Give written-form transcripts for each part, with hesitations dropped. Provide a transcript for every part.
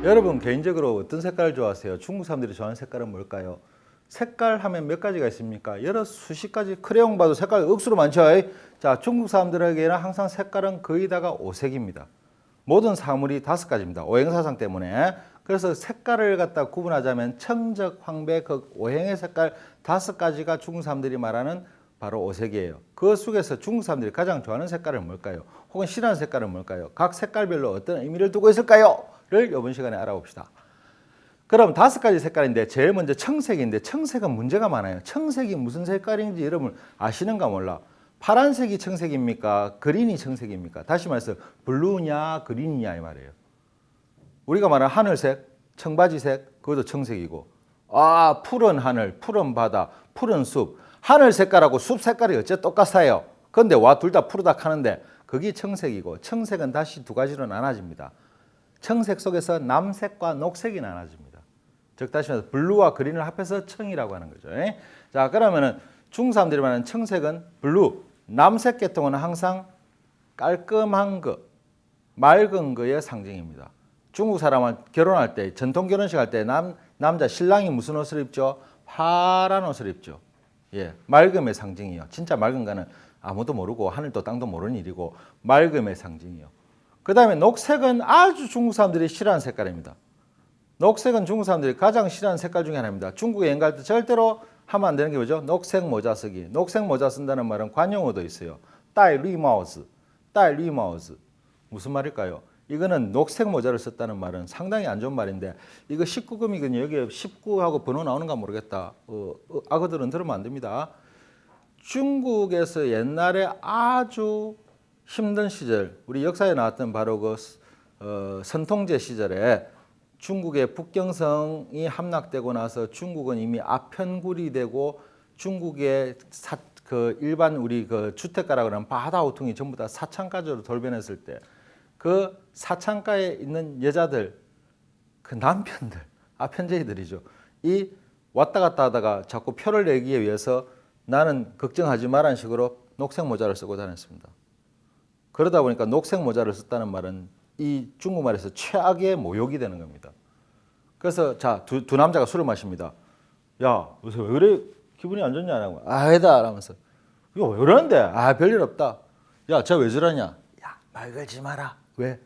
여러분 개인적으로 어떤 색깔을 좋아하세요? 중국 사람들이 좋아하는 색깔은 뭘까요? 색깔 하면 몇 가지가 있습니까? 여러 수십 가지 크레용 봐도 색깔 억수로 많죠. 자, 중국 사람들에게는 항상 색깔은 거의 다가 오색입니다. 모든 사물이 5가지입니다. 오행사상 때문에. 그래서 색깔을 갖다 구분하자면 청적, 황백, 흑, 오행의 색깔 5가지가 중국 사람들이 말하는 바로 오색이에요. 그 속에서 중국 사람들이 가장 좋아하는 색깔은 뭘까요? 혹은 싫어하는 색깔은 뭘까요? 각 색깔별로 어떤 의미를 두고 있을까요? 를 이번 시간에 알아봅시다. 그럼 5가지 색깔인데 제일 먼저 청색인데 청색은 문제가 많아요. 청색이 무슨 색깔인지 여러분 아시는가 몰라. 파란색이 청색입니까? 그린이 청색입니까? 다시 말해서 블루냐 그린이냐 이 말이에요. 우리가 말하는 하늘색, 청바지색 그것도 청색이고 푸른 하늘, 푸른 바다, 푸른 숲 하늘 색깔하고 숲 색깔이 어째 똑같아요. 그런데 둘 다 푸르다 하는데 그게 청색이고 청색은 다시 2가지로 나눠집니다. 청색 속에서 남색과 녹색이 나눠집니다. 즉 다시 말해서 블루와 그린을 합해서 청이라고 하는 거죠. 자, 그러면은 중국 사람들이 말하는 청색은 블루, 남색 계통은 항상 깔끔한 거, 맑은 거의 상징입니다. 중국 사람은 결혼할 때, 전통 결혼식 할 때 남자 신랑이 무슨 옷을 입죠? 파란 옷을 입죠. 예, 맑음의 상징이요. 진짜 맑은 거는 아무도 모르고 하늘도 땅도 모르는 일이고 맑음의 상징이요. 그 다음에 녹색은 아주 중국 사람들이 싫어하는 색깔입니다. 녹색은 중국 사람들이 가장 싫어하는 색깔 중에 하나입니다. 중국에 여행 갈 때 절대로 하면 안 되는 게 뭐죠? 녹색 모자 쓰기. 녹색 모자 쓴다는 말은 관용어도 있어요. 戴绿帽子, 戴绿帽子. 무슨 말일까요? 이거는 녹색 모자를 썼다는 말은 상당히 안 좋은 말인데 이거 19금이거든요. 여기에 19하고 번호 나오는가 모르겠다. 악어들은 들으면 안 됩니다. 중국에서 옛날에 아주 힘든 시절, 우리 역사에 나왔던 바로 그 선통제 시절에 중국의 북경성이 함락되고 나서 중국은 이미 아편굴이 되고 중국의 일반 우리 그 주택가라고 하는 바다 호통이 전부 다 사창가로 돌변했을 때 그 사창가에 있는 여자들, 그 남편들, 아편제이들이죠. 이 왔다 갔다 하다가 자꾸 표를 내기 위해서 나는 걱정하지 마라는 식으로 녹색 모자를 쓰고 다녔습니다. 그러다 보니까 녹색 모자를 썼다는 말은 이 중국말에서 최악의 모욕이 되는 겁니다. 그래서 자, 두 남자가 술을 마십니다. 야, 요새 왜 그래? 기분이 안 좋냐고. 아니다 라면서. 이거 왜 그러는데? 별일 없다. 야, 저 왜 저러냐? 야, 말 걸지 마라. 왜?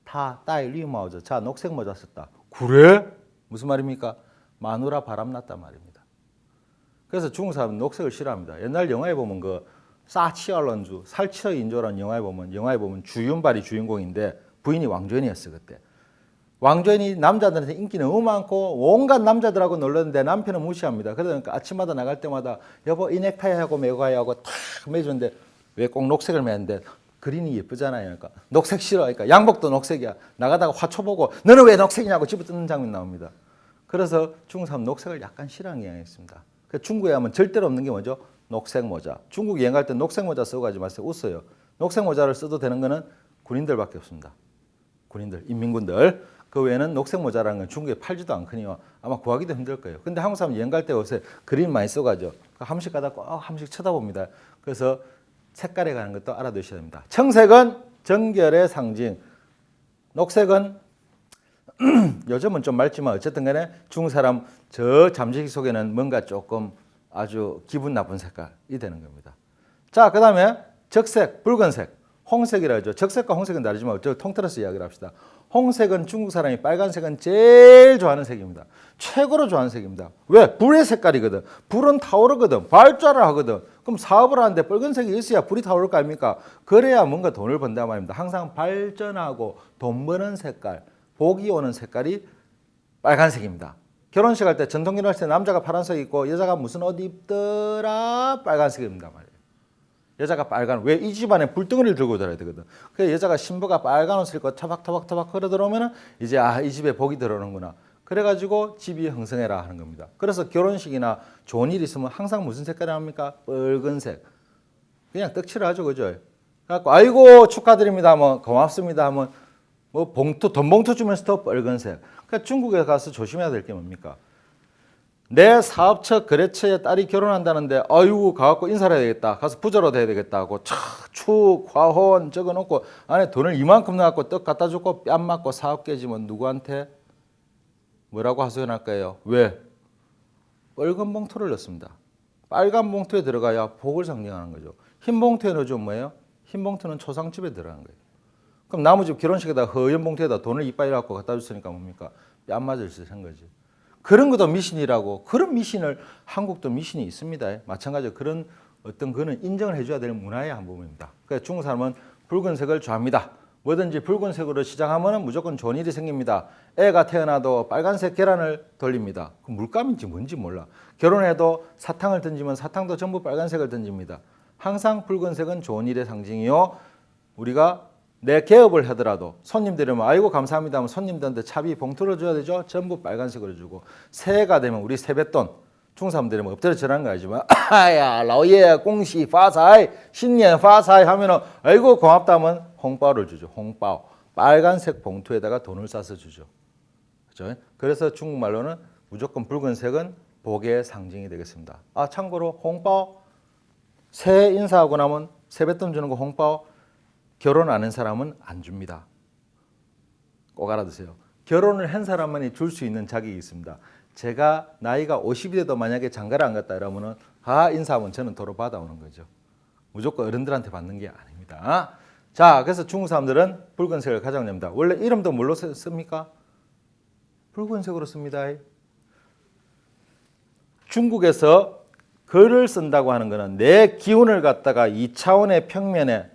다戴绿帽子. 자, 녹색 모자 썼다. 그래? 무슨 말입니까? 마누라 바람났단 말입니다. 그래서 중국 사람은 녹색을 싫어합니다. 옛날 영화에 보면 그 사치얼런주, 살치어 인조라는 영화에 보면 주윤발이 주인공인데 부인이 왕좌인이었어 그때. 왕좌인이 남자들한테 인기 너무 많고 온갖 남자들하고 놀렀는데 남편은 무시합니다. 그러니까 아침마다 나갈 때마다 여보 이 넥타이하고 메고 가야 하고 탁 매주는데 왜 꼭 녹색을 매는데 그린이 예쁘잖아요. 그러니까 녹색 싫어. 그러니까 양복도 녹색이야. 나가다가 화초 보고 너는 왜 녹색이냐고 집어뜯는 장면 나옵니다. 그래서 중국 사람 녹색을 약간 싫어하는 경향이 있습니다. 중국에 가면 절대로 없는 게 뭐죠? 녹색 모자. 중국 여행 갈 때 녹색 모자 쓰고 가지 마세요. 웃어요. 녹색 모자를 써도 되는 거는 군인들밖에 없습니다. 군인들, 인민군들. 그 외에는 녹색 모자라는 건 중국에 팔지도 않거니와 아마 구하기도 힘들 거예요. 근데 한국 사람 여행 갈 때 요새 그린 많이 써가죠. 함식 가다 꼭 함식 쳐다봅니다. 그래서 색깔에 관한 것도 알아두셔야 됩니다. 청색은 정결의 상징. 녹색은 요즘은 좀 맑지만 어쨌든 간에 중국 사람 저 잠재기 속에는 뭔가 조금 아주 기분 나쁜 색깔이 되는 겁니다. 자, 그 다음에 적색, 붉은색, 홍색이라 하죠. 적색과 홍색은 다르지만 통틀어서 이야기를 합시다. 홍색은 중국 사람이 빨간색은 제일 좋아하는 색입니다. 최고로 좋아하는 색입니다. 왜? 불의 색깔이거든. 불은 타오르거든. 발전을 하거든. 그럼 사업을 하는데 붉은색이 있어야 불이 타오를 거 아닙니까? 그래야 뭔가 돈을 번단 말입니다. 항상 발전하고 돈 버는 색깔, 복이 오는 색깔이 빨간색입니다. 결혼식 할 때 전통 결혼식 때 남자가 파란색 입고 여자가 무슨 옷 입더라? 빨간색입니다 말이에요. 여자가 빨간, 왜 이 집안에 불덩이를 들고 들어야 되거든. 그래서 여자가 신부가 빨간 옷을 입고 타박타박 걸어 들어오면 이제 이 집에 복이 들어오는구나. 그래가지고 집이 흥성해라 하는 겁니다. 그래서 결혼식이나 좋은 일 있으면 항상 무슨 색깔이 합니까? 붉은색. 그냥 떡칠을 하죠, 그죠? 그래갖고 아이고 축하드립니다 하면 고맙습니다 하면 뭐 돈 봉투 주면서도 붉은색. 그러니까 중국에 가서 조심해야 될 게 뭡니까? 내 사업처 거래처에 딸이 결혼한다는데 아이고 가갖고 인사를 해야 되겠다. 가서 부자로 돼야 되겠다 하고 축, 화혼 적어놓고 안에 돈을 이만큼 넣어갖고 떡 갖다 주고 뺨 맞고 사업 깨지면 누구한테? 뭐라고 하소연할 거예요? 왜? 빨간 봉투를 넣습니다. 빨간 봉투에 들어가야 복을 상징하는 거죠. 흰 봉투에 넣어주면 뭐예요? 흰 봉투는 초상집에 들어가는 거예요. 그럼 나무 집 결혼식에다 허연 봉투에다 돈을 이빨 갖고 갖다 줬으니까 뭡니까? 뺨 맞을 수 있는 거지. 그런 것도 미신이라고. 그런 미신을 한국도 미신이 있습니다. 마찬가지로 그런 어떤 거는 인정을 해줘야 될 문화의 한 부분입니다. 그래서 중국 사람은 붉은색을 좋아합니다. 뭐든지 붉은색으로 시작하면 무조건 좋은 일이 생깁니다. 애가 태어나도 빨간색 계란을 돌립니다. 그 물감인지 뭔지 몰라. 결혼해도 사탕을 던지면 사탕도 전부 빨간색을 던집니다. 항상 붉은색은 좋은 일의 상징이요. 우리가 내 개업을 하더라도 손님들이 오면 아이고 감사합니다 하면 손님들한테 차비 봉투를 줘야 되죠. 전부 빨간색으로 주고 새해가 되면 우리 세뱃돈 중국 사람들이 뭐 엎드려 절하는 거 알지만 아야 라오예 공시 파사이 신년 파사이 하면은 아이고 고맙다 하면 홍바오를 주죠. 홍바오 빨간색 봉투에다가 돈을 싸서 주죠. 그렇죠? 그래서 중국말로는 무조건 붉은색은 복의 상징이 되겠습니다. 아 참고로 홍바오 새해 인사하고 나면 세뱃돈 주는 거 홍바오 결혼 안 한 사람은 안 줍니다. 꼭 알아두세요. 결혼을 한 사람만이 줄 수 있는 자격이 있습니다. 제가 나이가 50이 돼도 만약에 장가를 안 갔다 이러면은 인사하면 저는 도로 받아오는 거죠. 무조건 어른들한테 받는 게 아닙니다. 자, 그래서 중국 사람들은 붉은색을 가장 냅니다. 원래 이름도 뭘로 씁니까? 붉은색으로 씁니다. 중국에서 글을 쓴다고 하는 것은 내 기운을 갖다가 2차원의 평면에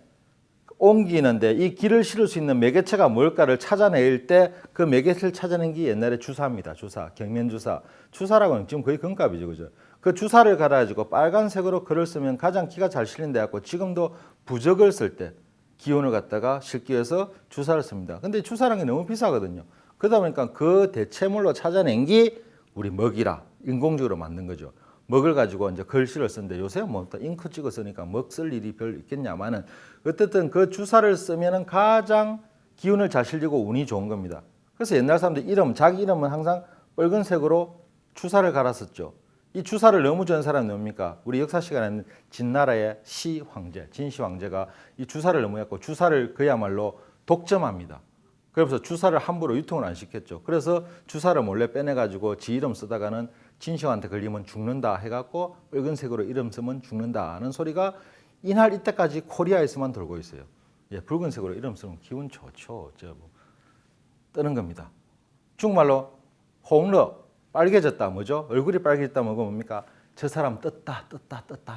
옮기는데 이 길을 실을 수 있는 매개체가 뭘까를 찾아낼 때 그 매개체를 찾아낸 게 옛날에 주사입니다. 주사, 경면주사. 주사라고 하면 지금 거의 금값이죠. 그죠? 그 주사를 갈아가지고 빨간색으로 글을 쓰면 가장 기가 잘 실린다 해갖고 지금도 부적을 쓸 때 기운을 갖다가 실기 위해서 주사를 씁니다. 근데 주사라는 게 너무 비싸거든요. 그러다 보니까 그 대체물로 찾아낸 게 우리 먹이라 인공적으로 만든 거죠. 먹을 가지고 이제 글씨를 쓰는데 요새 뭐 잉크 찍어 쓰니까 먹 쓸 일이 별 있겠냐마는 어쨌든 그 주사를 쓰면은 가장 기운을 잘 실리고 운이 좋은 겁니다. 그래서 옛날 사람들 이름, 자기 이름은 항상 빨간색으로 주사를 갈았었죠. 이 주사를 너무 좋아하는 사람이 뭡니까? 우리 역사 시간에는 진나라의 시 황제, 진시 황제가 이 주사를 너무 했고 주사를 그야말로 독점합니다. 그래서 주사를 함부로 유통을 안 시켰죠. 그래서 주사를 몰래 빼내가지고 지 이름 쓰다가는 진시황한테 걸리면 죽는다 해갖고 빨간색으로 이름 쓰면 죽는다 하는 소리가 이날 이때까지 코리아에서만 돌고 있어요. 예, 붉은색으로 이름 쓰면 기분 좋죠. 뜨는 겁니다. 중국말로 홍러 빨개졌다 뭐죠? 얼굴이 빨개졌다 뭐가 뭡니까? 저 사람 떴다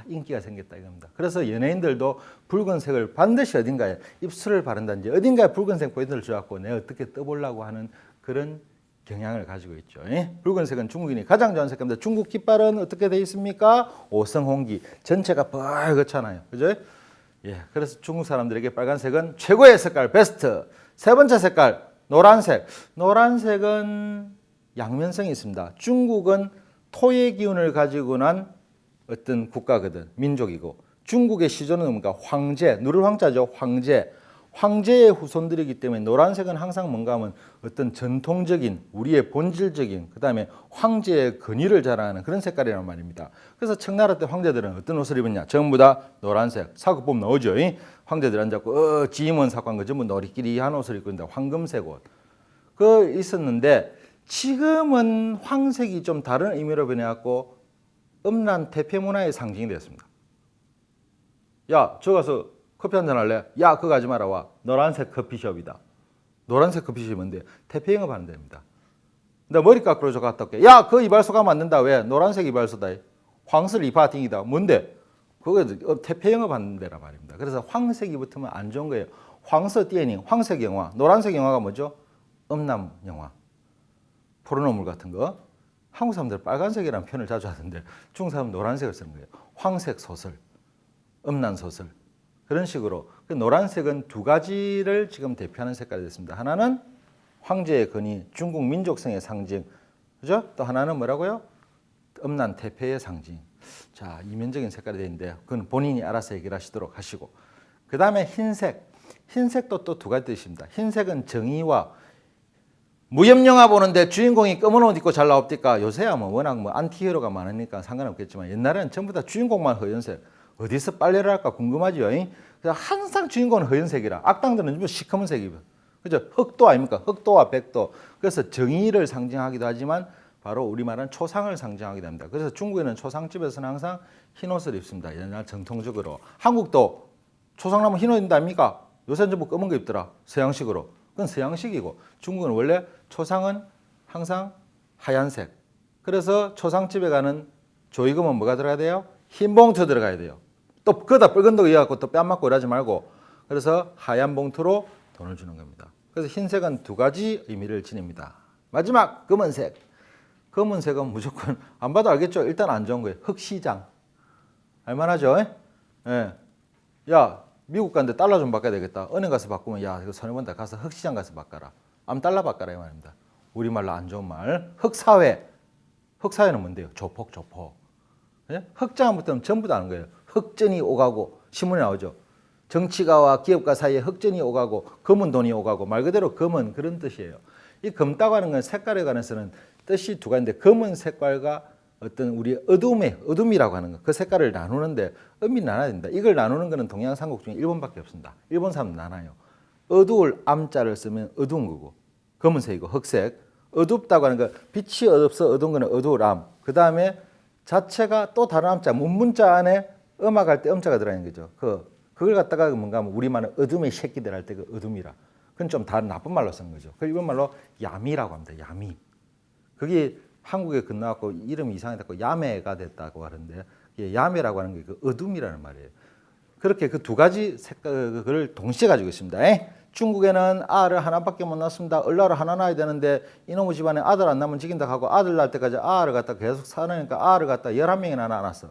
인기가 생겼다 이겁니다. 그래서 연예인들도 붉은색을 반드시 어딘가에 입술을 바른다든지 어딘가에 붉은색 포인트를 줘갖고 내가 어떻게 떠보려고 하는 그런 경향을 가지고 있죠. 예? 붉은색은 중국인이 가장 좋아하는 색깔입니다. 중국 깃발은 어떻게 되어 있습니까? 오성홍기 전체가 빨갛잖아요. 그죠? 예, 그래서 중국 사람들에게 빨간색은 최고의 색깔, 베스트. 세 번째 색깔, 노란색. 노란색은 양면성이 있습니다. 중국은 토의 기운을 가지고 난 어떤 국가거든, 민족이고 중국의 시조는 뭔가 황제, 누를 황자죠. 황제의 후손들이기 때문에 노란색은 항상 뭔가 하면 어떤 전통적인 우리의 본질적인 그다음에 황제의 권위를 자랑하는 그런 색깔이란 말입니다. 그래서 청나라 때 황제들은 어떤 옷을 입었냐? 전부 다 노란색. 사극 보면 나오죠. 황제들 앉았고 지임원 사관 거 전부 노리끼리한 옷을 입고 있는데 황금색 옷. 그 있었는데 지금은 황색이 좀 다른 의미로 변해갖고 음란 태폐 문화의 상징이 되었습니다. 야, 저 가서 커피 한잔 할래? 야, 그거 하지 마라 와. 노란색 커피숍이다. 노란색 커피숍이 뭔데? 태폐 영업하는 데입니다. 근데 머리 깎으러 저 갔다 올게. 야, 그 이발소 가면 안 된다. 왜? 노란색 이발소다. 황슬 이파팅이다. 뭔데? 그거 태폐 영업하는 데라 말입니다. 그래서 황색이 붙으면 안 좋은 거예요. 황色电影, 황색 영화. 노란색 영화가 뭐죠? 음란 영화. 포르노물 같은 거. 한국 사람들 빨간색이라는 표현을 자주 하던데 중국 사람은 노란색을 쓰는 거예요. 황색 소설, 음란 소설. 그런 식으로 그 노란색은 두 가지를 지금 대표하는 색깔이 됐습니다. 하나는 황제의 권위, 중국 민족성의 상징, 그죠? 또 하나는 뭐라고요? 음란 태폐의 상징. 자, 이면적인 색깔이 되는데 그건 본인이 알아서 해결하시도록 하시고, 그 다음에 흰색. 흰색도 또 두 가지 뜻입니다. 흰색은 정의와 무협 영화 보는데 주인공이 검은 옷 입고 잘 나옵니까? 요새야 뭐 워낙 뭐 안티히어로가 많으니까 상관없겠지만 옛날에는 전부 다 주인공만 허연색. 어디서 빨래를 할까 궁금하죠. 그래서 항상 주인공은 허연색이라 악당들은 전부 시커먼 색이고 그죠? 흑도 아닙니까? 흑도와 백도. 그래서 정의를 상징하기도 하지만 바로 우리말은 초상을 상징하기도 합니다. 그래서 중국에는 초상집에서는 항상 흰 옷을 입습니다. 옛날 정통적으로. 한국도 초상 나면 흰 옷 입는답니까? 요새는 전부 검은 거 입더라. 서양식으로. 그건 서양식이고 중국은 원래 초상은 항상 하얀색. 그래서 초상집에 가는 조의금은 뭐가 들어가야 돼요? 흰 봉투 들어가야 돼요. 또 그다 붉은 도 이어갖고 또 뺨 맞고 이러지 말고 그래서 하얀 봉투로 돈을 주는 겁니다. 그래서 흰색은 두 가지 의미를 지닙니다. 마지막 검은색. 검은색은 무조건 안 봐도 알겠죠? 일단 안 좋은 거예요. 흑시장. 알만하죠? 예. 야 미국 갔는데 달러 좀 바꿔야 되겠다. 은행 가서 바꾸면 야 이거 손해본다. 가서 흑시장 가서 바꿔라. 달러 바꿔라 이 말입니다. 우리말로 안 좋은 말. 흑사회. 흑사회는 뭔데요? 조폭. 예? 흑자부터는 전부 다 아는 거예요. 흑전이 오가고 신문에 나오죠. 정치가와 기업가 사이에 흑전이 오가고 검은 돈이 오가고 말 그대로 검은 그런 뜻이에요. 이 검다고 하는 건 색깔에 관해서는 뜻이 두 가지인데 검은 색깔과 어떤 우리 어둠이라고 하는 거 그 색깔을 나누는데 의미 나눠야 된다. 이걸 나누는 거는 동양 삼국 중에 일본밖에 없습니다. 일본 사람 나눠요. 어두울 암자를 쓰면 어두운 거고 검은색이고 흑색. 어둡다고 하는 거 빛이 어둡서 어두운 거는 어두울 암. 그 다음에 자체가 또 다른 암자 문자 안에 음악할 때 음자가 들어있는 거죠. 그걸 갖다가 뭔가 하면 우리말은 어둠의 새끼들 할 때 그 어둠이라. 그건 좀 다른 나쁜 말로 쓰는 거죠. 그 일본말로 야미라고 합니다. 야미. 그게 한국에 건너왔고 이름이 이상해졌고 야매가 됐다고 하는데 야매라고 하는 게 그 어둠이라는 말이에요. 그렇게 그 두 가지 색깔을 동시에 가지고 있습니다. 중국에는 아를 하나밖에 못 낳습니다. 얼라를 하나 낳아야 되는데 이놈의 집안에 아들 안 낳으면 죽인다 하고 아들 낳을 때까지 아를 갖다 계속 사느니까 아를 갖다 11명이나 낳았어.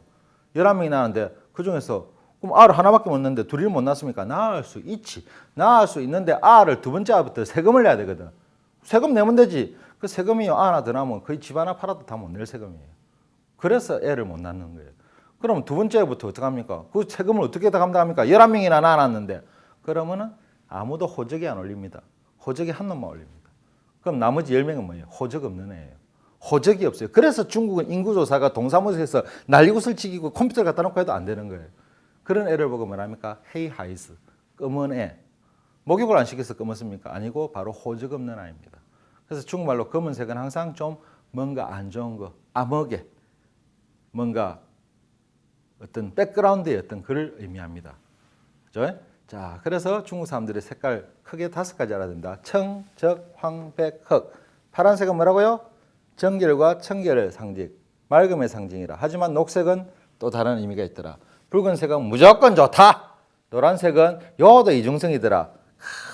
11명이 낳았는데 그중에서 그럼 아를 하나밖에 못 낳는데 둘을 못 낳습니까? 낳을 수 있지. 낳을 수 있는데 아를 두 번째 아부터 세금을 내야 되거든. 세금 내면 되지. 그 세금이 하나 더 나면 거의 집 하나 팔아도 다 못 낼 세금이에요. 그래서 애를 못 낳는 거예요. 그럼 두 번째부터 어떻게 합니까? 그 세금을 어떻게 다 감당합니까? 11명이나 낳았는데 그러면은 아무도 호적이 안 올립니다. 호적이 한 놈만 올립니다. 그럼 나머지 10명은 뭐예요? 호적 없는 애예요. 호적이 없어요. 그래서 중국은 인구조사가 동사무소에서 난리굿을 치기고 컴퓨터 갖다 놓고 해도 안 되는 거예요. 그런 애를 보고 뭐랍니까? 헤이하이스, 검은 애. 목욕을 안 시켜서 검었습니까? 아니고 바로 호적 없는 아이입니다. 그래서 중국말로 검은색은 항상 좀 뭔가 안 좋은 거, 암흑의 뭔가 어떤 백그라운드의 어떤 글을 의미합니다. 그죠? 자, 그래서 중국 사람들의 색깔 크게 5가지 알아야 된다. 청, 적, 황, 백, 흑. 파란색은 뭐라고요? 정결과 청결의 상징, 맑음의 상징이라. 하지만 녹색은 또 다른 의미가 있더라. 붉은색은 무조건 좋다. 노란색은 요도 이중성이더라.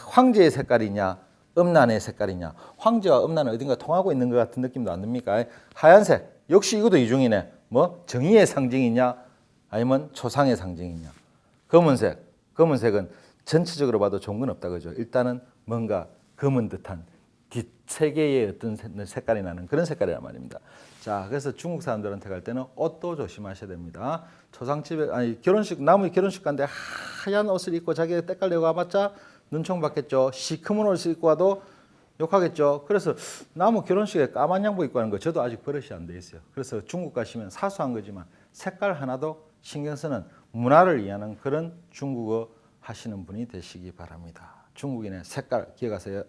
황제의 색깔이냐, 음란의 색깔이냐. 황제와 음란은 어딘가 통하고 있는 것 같은 느낌도 안 듭니까? 하얀색, 역시 이것도 이중이네. 뭐 정의의 상징이냐, 아니면 초상의 상징이냐. 검은색은 전체적으로 봐도 좋은 건 없다 그죠. 일단은 뭔가 검은 듯한 뒷세계의 어떤 색깔이 나는 그런 색깔이란 말입니다. 자, 그래서 중국 사람들한테 갈 때는 옷도 조심하셔야 됩니다. 초상집에 나무 결혼식 간데 하얀 옷을 입고 자기가 때깔내고 와봤자 눈총 받겠죠. 시커먼 옷을 입고 와도 욕하겠죠. 그래서 나무 결혼식에 까만 양복 입고 하는 거 저도 아직 버릇이 안 돼 있어요. 그래서 중국 가시면 사소한 거지만 색깔 하나도 신경 쓰는 문화를 이해하는 그런 중국어 하시는 분이 되시기 바랍니다. 중국인의 색깔 기억하세요.